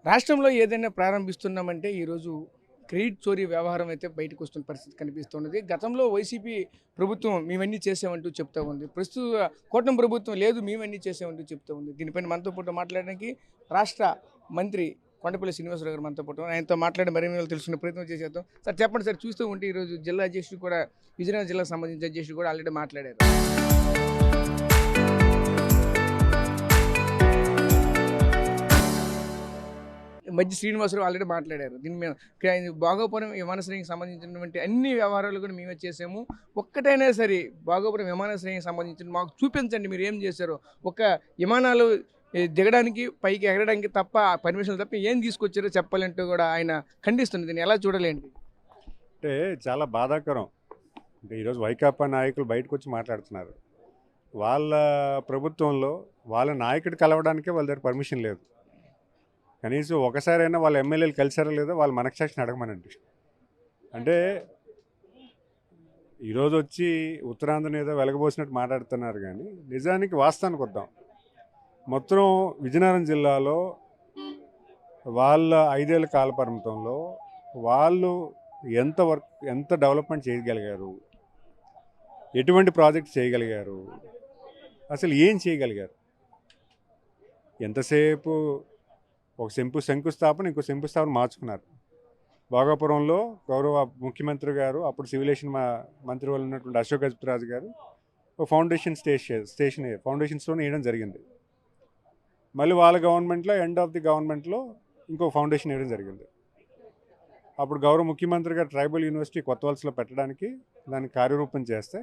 రాష్ట్రంలో ఏదైనా ప్రారంభిస్తున్నామంటే ఈరోజు క్రెడిట్ చోరీ వ్యవహారం అయితే బయటకు వస్తున్న పరిస్థితి కనిపిస్తున్నది. గతంలో వైసీపీ ప్రభుత్వం మేమన్నీ చేసామంటూ చెప్తా ఉంది. ప్రస్తుత కూటమి ప్రభుత్వం లేదు మేమన్నీ చేసామంటూ చెప్తా ఉంది. దీనిపైన మనతో పాటు మాట్లాడడానికి రాష్ట్ర మంత్రి కొండపల్లి శ్రీనివాసరావు గారు మనతో పాటు ఆయనతో మాట్లాడి మరిన్ని వివరాలు తెలుసుకునే ప్రయత్నం చేసేద్దాం. సార్ చెప్పండి సార్, చూస్తూ ఉంటే ఈరోజు జిల్లా అధ్యక్షుడు కూడా విజయనగరం జిల్లాకు సంబంధించిన అధ్యక్షుడు కూడా ఆల్రెడీ మాట్లాడారు. మధ్య శ్రీనివాసరావు ఆల్రెడీ మాట్లాడారు. దీని మీద భోగాపురం విమానాశ్రయానికి సంబంధించినటువంటి అన్ని వ్యవహారాలు కూడా మేమే చేసాము. ఒక్కటైనా సరే భోగాపురం విమానాశ్రయానికి సంబంధించిన మాకు చూపించండి మీరు ఏం చేశారో. ఒక విమానాలు దిగడానికి పైకి ఎగరడానికి తప్ప పర్మిషన్లు తప్ప ఏం తీసుకొచ్చారో చెప్పాలంటూ కూడా ఆయన ఖండిస్తున్నారు. దీన్ని ఎలా చూడాలండి? అంటే చాలా బాధాకరం. అంటే ఈరోజు వైకాపా నాయకులు బయటకు వచ్చి మాట్లాడుతున్నారు. వాళ్ళ ప్రభుత్వంలో వాళ్ళ నాయకుడు కలవడానికే వాళ్ళ దగ్గర పర్మిషన్ లేదు. కనీసం ఒకసారైనా వాళ్ళ ఎమ్మెల్యేలు కలిసారో లేదో వాళ్ళ మనక్షాక్షిని అడగమనండి. అంటే ఈరోజు వచ్చి ఉత్తరాంధ్రని ఏదో వెలగబోసినట్టు మాట్లాడుతున్నారు, కానీ నిజానికి వాస్తవానికి వద్దాం. మొత్తం విజయనగరం జిల్లాలో వాళ్ళ 5 ఏళ్ల కాలపరిమితంలో వాళ్ళు ఎంత డెవలప్మెంట్ చేయగలిగారు, ఎటువంటి ప్రాజెక్ట్ చేయగలిగారు, అసలు ఏం చేయగలిగారు? ఎంతసేపు ఒక శంకుస్థాపన ఇంకో శంకుస్థాపన మార్చుకున్నారు. భోగాపురంలో గౌరవ ముఖ్యమంత్రి గారు, అప్పుడు సివిలేషన్ మంత్రి వాళ్ళు ఉన్నటువంటి అశోక్ గజపతిరాజు గారు ఒక ఫౌండేషన్ ఫౌండేషన్ స్టోన్ వేయడం జరిగింది. మళ్ళీ వాళ్ళ గవర్నమెంట్లో ఎండ్ ఆఫ్ ది గవర్నమెంట్లో ఇంకో ఫౌండేషన్ వేయడం జరిగింది. అప్పుడు గౌరవ ముఖ్యమంత్రి గారు ట్రైబల్ యూనివర్సిటీ కొత్త వలసలో పెట్టడానికి దాన్ని కార్యరూపం చేస్తే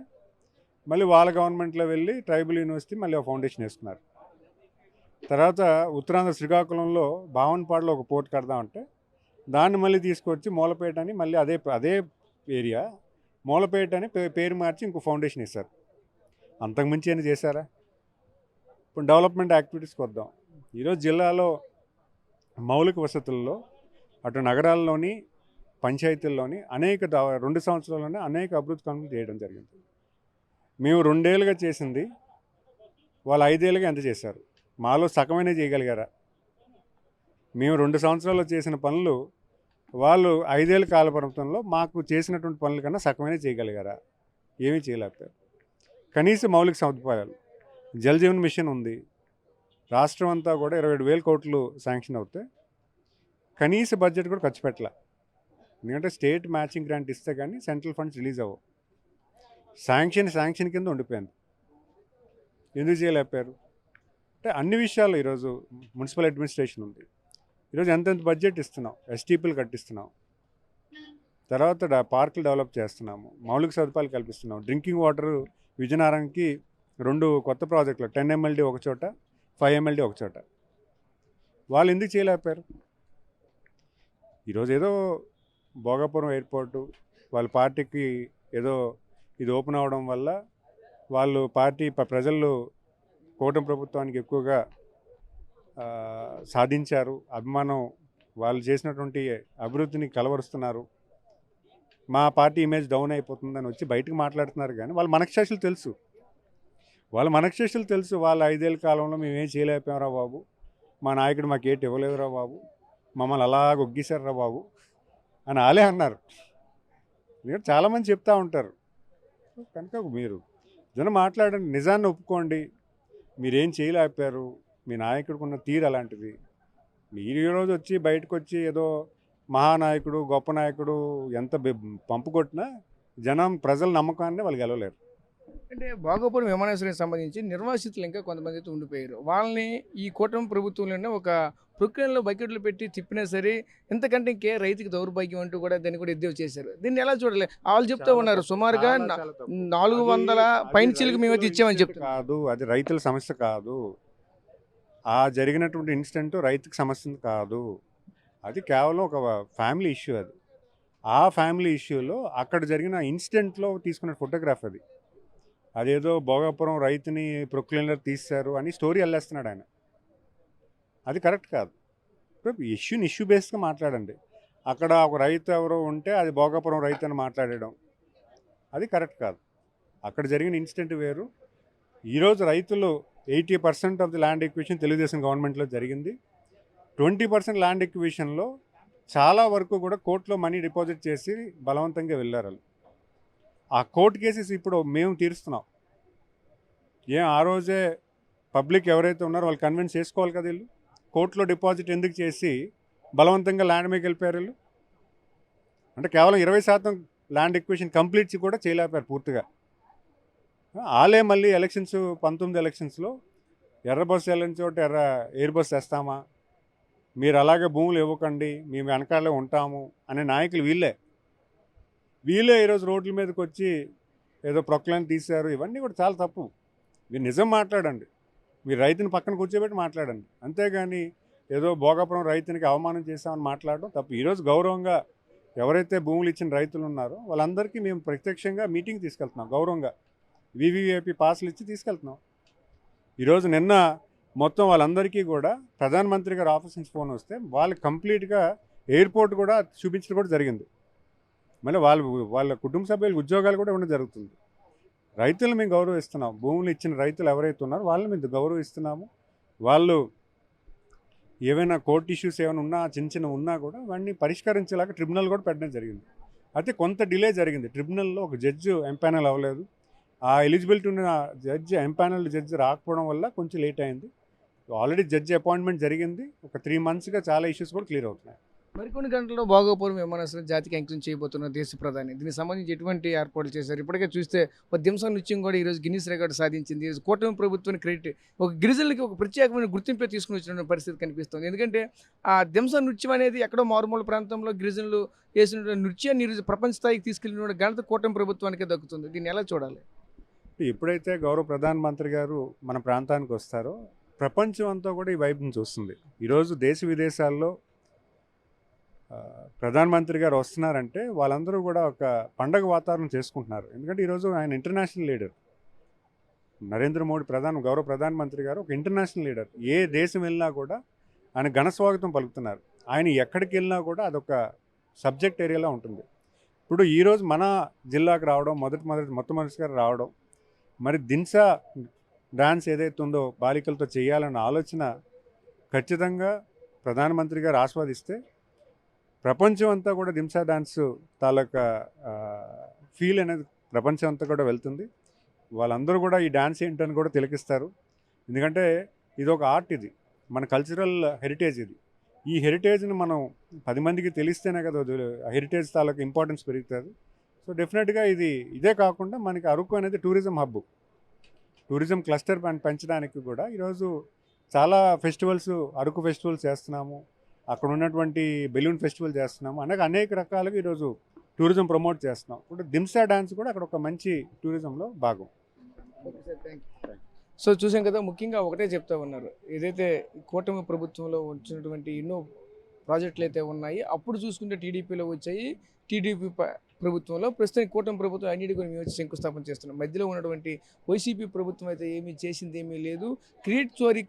మళ్ళీ వాళ్ళ గవర్నమెంట్లో వెళ్ళి ట్రైబల్ యూనివర్సిటీ మళ్ళీ ఒక ఫౌండేషన్ వేసుకున్నారు. తర్వాత ఉత్తరాంధ్ర శ్రీకాకుళంలో భావన్పాడులో ఒక పోర్ట్ కడదామంటే దాన్ని మళ్ళీ తీసుకొచ్చి మూలపేట అని మళ్ళీ అదే ఏరియా మూలపేట అని పేరు మార్చి ఇంకో ఫౌండేషన్ ఇస్తారు. అంతకుమించి ఏమైనా చేశారా? ఇప్పుడు డెవలప్మెంట్ యాక్టివిటీస్కి వద్దాం. ఈరోజు జిల్లాలో మౌలిక వసతుల్లో అటు నగరాల్లోని పంచాయతీల్లోని 2 సంవత్సరాల్లోనే అనేక అభివృద్ధి పనులు చేయడం జరిగింది. మేము 2 ఏళ్ళుగా చేసింది వాళ్ళు 5 ఏళ్ళుగా ఎంత చేశారు? మాలో సగమైన చేయగలిగారా? మేము 2 సంవత్సరాల్లో చేసిన పనులు వాళ్ళు 5 ఏళ్ళ కాలపరిమితంలో మాకు చేసినటువంటి పనుల కన్నా సగమైన చేయగలిగారా? ఏమీ చేయలేకపోయారు. కనీస మౌలిక సదుపాయాలు, జల్ జీవన్ మిషన్ ఉంది, రాష్ట్రం అంతా కూడా 27,000 కోట్లు శాంక్షన్ అవుతాయి. కనీస బడ్జెట్ కూడా ఖర్చు పెట్టలే. ఎందుకంటే స్టేట్ మ్యాచింగ్ గ్రాంట్ ఇస్తే కానీ సెంట్రల్ ఫండ్స్ రిలీజ్ అవ్వవు. శాంక్షన్ కింద ఉండిపోయింది. ఎందుకు చేయలేకపోయారు? అంటే అన్ని విషయాల్లో ఈరోజు మున్సిపల్ అడ్మినిస్ట్రేషన్ ఉంది. ఈరోజు ఎంతెంత బడ్జెట్ ఇస్తున్నాం, ఎస్టీపీలు కట్టిస్తున్నాం, తర్వాత పార్కులు డెవలప్ చేస్తున్నాము, మౌలిక సదుపాయాలు కల్పిస్తున్నాం. డ్రింకింగ్ వాటర్ విజయనగరానికి 2 కొత్త ప్రాజెక్టులు 10 MLD ఒక చోట, 5 MLD ఒక చోట. వాళ్ళు ఎందుకు చేయలేకపోయారు? ఈరోజు ఏదో భోగాపురం ఎయిర్పోర్టు వాళ్ళ పార్టీకి ఏదో ఇది ఓపెన్ అవ్వడం వల్ల వాళ్ళు ప్రజలు కూటమి ప్రభుత్వానికి ఎక్కువగా సాధించారు, అభిమానం, వాళ్ళు చేసినటువంటి అభివృద్ధిని కలవరుస్తున్నారు, మా పార్టీ ఇమేజ్ డౌన్ అయిపోతుందని వచ్చి బయటకు మాట్లాడుతున్నారు. కానీ వాళ్ళ మనక్షాక్షులు తెలుసు. వాళ్ళ 5 ఏళ్ళ కాలంలో మేమేం చేయలేకపోయారా బాబు, మా నాయకుడు మాకు ఏటి ఇవ్వలేదురా బాబు, మమ్మల్ని అలా ఒగ్గేశారా బాబు అని వాళ్ళే అన్నారు. ఎందుకంటే చాలామంది చెప్తూ ఉంటారు. కనుక మీరు జనం మాట్లాడండి, నిజాన్ని ఒప్పుకోండి. మీరేం చేయలేకపోయారు, మీ నాయకుడికి ఉన్న తీరు అలాంటిది. మీరు ఈరోజు వచ్చి బయటకు వచ్చి ఏదో మహానాయకుడు, గొప్ప నాయకుడు ఎంత పంపు కొట్టినా ప్రజల నమ్మకాన్ని వాళ్ళు గెలవలేరు. అంటే భోగాపురం విమానాశ్రయానికి సంబంధించి నిర్వాసితులు ఇంకా కొంతమంది అయితే ఉండిపోయారు. వాళ్ళని ఈ కూటమి ప్రభుత్వంలోనే ఒక ప్రక్రియలో బకెట్లు పెట్టి తిప్పినా సరే ఎంతకంటే ఇంకే రైతుకి దౌర్భాగ్యం అంటూ కూడా దాన్ని కూడా ఎద్దేవా చేశారు. దీన్ని ఎలా చూడాలి? వాళ్ళు చెప్తూ ఉన్నారు సుమారుగా 400 పైన మేమైతే ఇచ్చామని చెప్తారు. కాదు, అది రైతుల సమస్య కాదు. ఆ జరిగినటువంటి ఇన్సిడెంట్ రైతుకి సమస్య కాదు. అది కేవలం ఒక ఫ్యామిలీ ఇష్యూ. ఆ ఫ్యామిలీ ఇష్యూలో అక్కడ జరిగిన ఇన్సిడెంట్లో తీసుకున్న ఫోటోగ్రాఫ్ అది. అదేదో భోగాపురం రైతుని ప్రొక్లైనర్ తీశారు అని స్టోరీ అల్లేస్తున్నాడు ఆయన. అది కరెక్ట్ కాదు. ఇప్పుడు ఇష్యూ బేస్గా మాట్లాడండి. అక్కడ ఒక రైతు ఎవరో ఉంటే అది భోగాపురం రైతు అని మాట్లాడడం అది కరెక్ట్ కాదు. అక్కడ జరిగిన ఇన్సిడెంట్ వేరు. ఈరోజు రైతులు 80% of the land acquisition Telugu Desam గవర్నమెంట్లో జరిగింది. 20% ల్యాండ్ ఎక్విజిషన్లో చాలా వరకు కూడా కోర్టులో మనీ డిపాజిట్ చేసి బలవంతంగా వెళ్ళారు వాళ్ళు. ఆ కోర్టు కేసెస్ ఇప్పుడు మేము తీరుస్తున్నాం. ఆ రోజే పబ్లిక్ ఎవరైతే ఉన్నారో వాళ్ళు కన్విన్స్ చేసుకోవాలి కదా వీళ్ళు. కోర్టులో డిపాజిట్ ఎందుకు చేసి బలవంతంగా ల్యాండ్ మీకు వెళ్ళిపోయారు వీళ్ళు. అంటే కేవలం 20% ల్యాండ్ ఎక్విజిషన్ కంప్లీట్ కూడా చేయలేకపోయారు పూర్తిగా. వాళ్ళే మళ్ళీ 19 ఎలక్షన్స్లో ఎర్ర బస్సు వెళ్ళిన చోట ఎయిర్ బస్సు వేస్తామా, మీరు అలాగే భూములు ఇవ్వకండి, మేము వెనకాలే ఉంటాము అనే నాయకులు వీళ్ళే ఈరోజు రోడ్ల మీదకి వచ్చి ఏదో ప్రొక్లైన్ తీశారు. ఇవన్నీ కూడా చాలా తప్పు. మీరు నిజం మాట్లాడండి, మీరు రైతుని పక్కన కూర్చోబెట్టి మాట్లాడండి, అంతేగాని ఏదో భోగాపురం రైతునికి అవమానం చేశామని మాట్లాడడం తప్పు. ఈరోజు గౌరవంగా ఎవరైతే భూములు ఇచ్చిన రైతులు ఉన్నారో వాళ్ళందరికీ మేము ప్రత్యక్షంగా మీటింగ్ తీసుకెళ్తున్నాం. గౌరవంగా వివిఐపి పాసులు ఇచ్చి తీసుకెళ్తున్నాం. ఈరోజు నిన్న మొత్తం వాళ్ళందరికీ కూడా ప్రధానమంత్రి గారి ఆఫీస్ నుంచి ఫోన్ వస్తే వాళ్ళు కంప్లీట్గా ఎయిర్పోర్ట్ కూడా చూపించడం కూడా జరిగింది. మళ్ళీ వాళ్ళ కుటుంబ సభ్యులకు ఉద్యోగాలు కూడా ఇవ్వడం జరుగుతుంది. రైతులు మేము గౌరవిస్తున్నాం. భూములు ఇచ్చిన రైతులు ఎవరైతే ఉన్నారో వాళ్ళని మేము గౌరవిస్తున్నాము. వాళ్ళు ఏవైనా కోర్టు ఇష్యూస్ ఏమైనా ఉన్నా చిన్న ఉన్నా కూడా వాటిని పరిష్కరించేలాగా ట్రిబ్యునల్ కూడా పెట్టడం జరిగింది. అయితే కొంత డిలే జరిగింది. ట్రిబ్యునల్లో ఒక జడ్జి ఎంపానల్ అవ్వలేదు. ఆ ఎలిజిబిలిటీ ఉన్న జడ్జి ఎంపానల్ జడ్జి రాకపోవడం వల్ల కొంచెం లేట్ అయింది. ఆల్రెడీ జడ్జి అపాయింట్మెంట్ జరిగింది. ఒక 3 monthsగా చాలా ఇష్యూస్ కూడా క్లియర్ అవుతున్నాయి. మరికొన్ని గంటల్లో భోగాపురం విమానాశ్రయం జాతికి అంకితం చేయబోతున్న దేశ ప్రధాని దీనికి సంబంధించి ఎటువంటి ఏర్పాట్లు చేశారు? ఇప్పటికే చూస్తే ఒక దింస నృత్యం కూడా ఈరోజు గిన్నిస్ రికార్డు సాధించింది. ఈరోజు కూటమి ప్రభుత్వానికి క్రెడిట్ ఒక గిరిజనులకి ఒక ప్రత్యేకమైన గుర్తింపే తీసుకుని వచ్చిన పరిస్థితి కనిపిస్తుంది. ఎందుకంటే ఆ దింస నృత్యం అనేది ఎక్కడో మారుమూల ప్రాంతంలో గిరిజనులు వేసిన నృత్యాన్ని ఈరోజు ప్రపంచ స్థాయికి తీసుకెళ్లిన ఘనత కూటమి ప్రభుత్వానికే దక్కుతుంది. దీన్ని ఎలా చూడాలి? ఎప్పుడైతే గౌరవ ప్రధానమంత్రి గారు మన ప్రాంతానికి వస్తారో ప్రపంచం అంతా కూడా ఈ వైపుని చూస్తుంది. ఈరోజు దేశ విదేశాల్లో ప్రధానమంత్రి గారు వస్తున్నారంటే వాళ్ళందరూ కూడా ఒక పండగ వాతావరణం చేసుకుంటున్నారు. ఎందుకంటే ఈరోజు ఆయన ఇంటర్నేషనల్ లీడర్. నరేంద్ర మోడీ గౌరవ ప్రధానమంత్రి గారు ఒక ఇంటర్నేషనల్ లీడర్. ఏ దేశం వెళ్ళినా కూడా ఆయన ఘన స్వాగతం పలుకుతున్నారు. ఆయన ఎక్కడికి వెళ్ళినా కూడా అదొక సబ్జెక్ట్ ఏరియాలో ఉంటుంది. ఇప్పుడు ఈరోజు మన జిల్లాకు రావడం మొట్టమొదటిగా రావడం, మరి దింసా డాన్స్ ఏదైతే ఉందో బాలికలతో చేయాలన్న ఆలోచన ఖచ్చితంగా ప్రధానమంత్రి గారు ఆస్వాదిస్తే ప్రపంచం అంతా కూడా దింసా డాన్స్ తాలూకా ఫీల్ అనేది ప్రపంచం అంతా కూడా వెళ్తుంది. వాళ్ళందరూ కూడా ఈ డాన్స్ ఏంటని కూడా తిలకిస్తారు. ఎందుకంటే ఇది ఒక ఆర్ట్, ఇది మన కల్చరల్ హెరిటేజ్. ఈ హెరిటేజ్ని మనం 10 మందికి తెలిస్తేనే కదా హెరిటేజ్ తాలూకా ఇంపార్టెన్స్ పెరుగుతుంది. సో డెఫినెట్గా ఇదే కాకుండా మనకి అరకు అనేది టూరిజం హబ్, టూరిజం క్లస్టర్ పెంచడానికి కూడా ఈరోజు చాలా ఫెస్టివల్స్, అరకు ఫెస్టివల్స్ చేస్తున్నాము, అక్కడ ఉన్నటువంటి బెలూన్ ఫెస్టివల్ చేస్తున్నాము, అనేక రకాలుగా ఈరోజు టూరిజం ప్రమోట్ చేస్తున్నాం. ఇప్పుడు దింసా డాన్స్ కూడా అక్కడ ఒక మంచి టూరిజంలో భాగం. సో చూసాం కదా, ముఖ్యంగా ఒకటే చెప్తా ఉన్నారు, ఏదైతే కూటమి ప్రభుత్వంలో వచ్చినటువంటి ఎన్నో ప్రాజెక్టులు అయితే ఉన్నాయి, అప్పుడు చూసుకుంటే టీడీపీలో వచ్చాయి. టీడీపీ ప్రభుత్వంలో ప్రస్తుతం కూటమి ప్రభుత్వం అన్నిటి కూడా మేము వచ్చి శంకుస్థాపన చేస్తున్నాం. మధ్యలో ఉన్నటువంటి వైసీపీ ప్రభుత్వం అయితే ఏమీ చేసింది ఏమీ లేదు. క్రెడిట్ చోరీ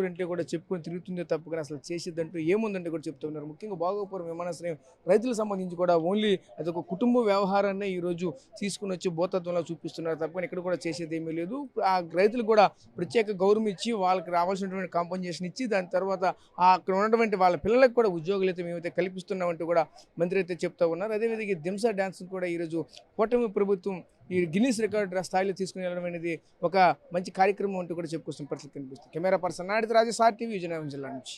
అంటే కూడా చెప్పుకొని తిరుగుతుందే తప్ప కానీ అసలు చేసేదంటూ ఏముందంటే కూడా చెప్తూ ఉన్నారు. ముఖ్యంగా భోగాపురం విమానాశ్రయం రైతులకు సంబంధించి కూడా ఓన్లీ అదొక కుటుంబ వ్యవహారాన్ని ఈరోజు తీసుకుని వచ్చి భూతత్వంలో చూపిస్తున్నారు తప్ప ఇక్కడ కూడా చేసేది ఏమీ లేదు. ఆ రైతులకు కూడా ప్రత్యేక గౌరవం ఇచ్చి వాళ్ళకి రావాల్సినటువంటి కాంపన్సేషన్ ఇచ్చి దాని తర్వాత అక్కడ ఉన్నటువంటి వాళ్ళ పిల్లలకు కూడా ఉద్యోగాలు అయితే మేమైతే కల్పిస్తున్నామంటూ కూడా మంత్రి అయితే చెప్తా ఉన్నారు. అదేవిధంగా దింసా డ్యాన్స్ కూడా ఈరోజు కూటమి ప్రభుత్వం ఈ గిన్నిస్ రికార్డు స్థాయిలో తీసుకుని వెళ్ళడం అనేది ఒక మంచి కార్యక్రమం అంటూ కూడా చెప్పుకొస్తున్న పరిస్థితి కనిపిస్తుంది. కెమెరా పర్సన్ నాడితే రాజేష్, RTV విజయనగరం జిల్లా నుంచి.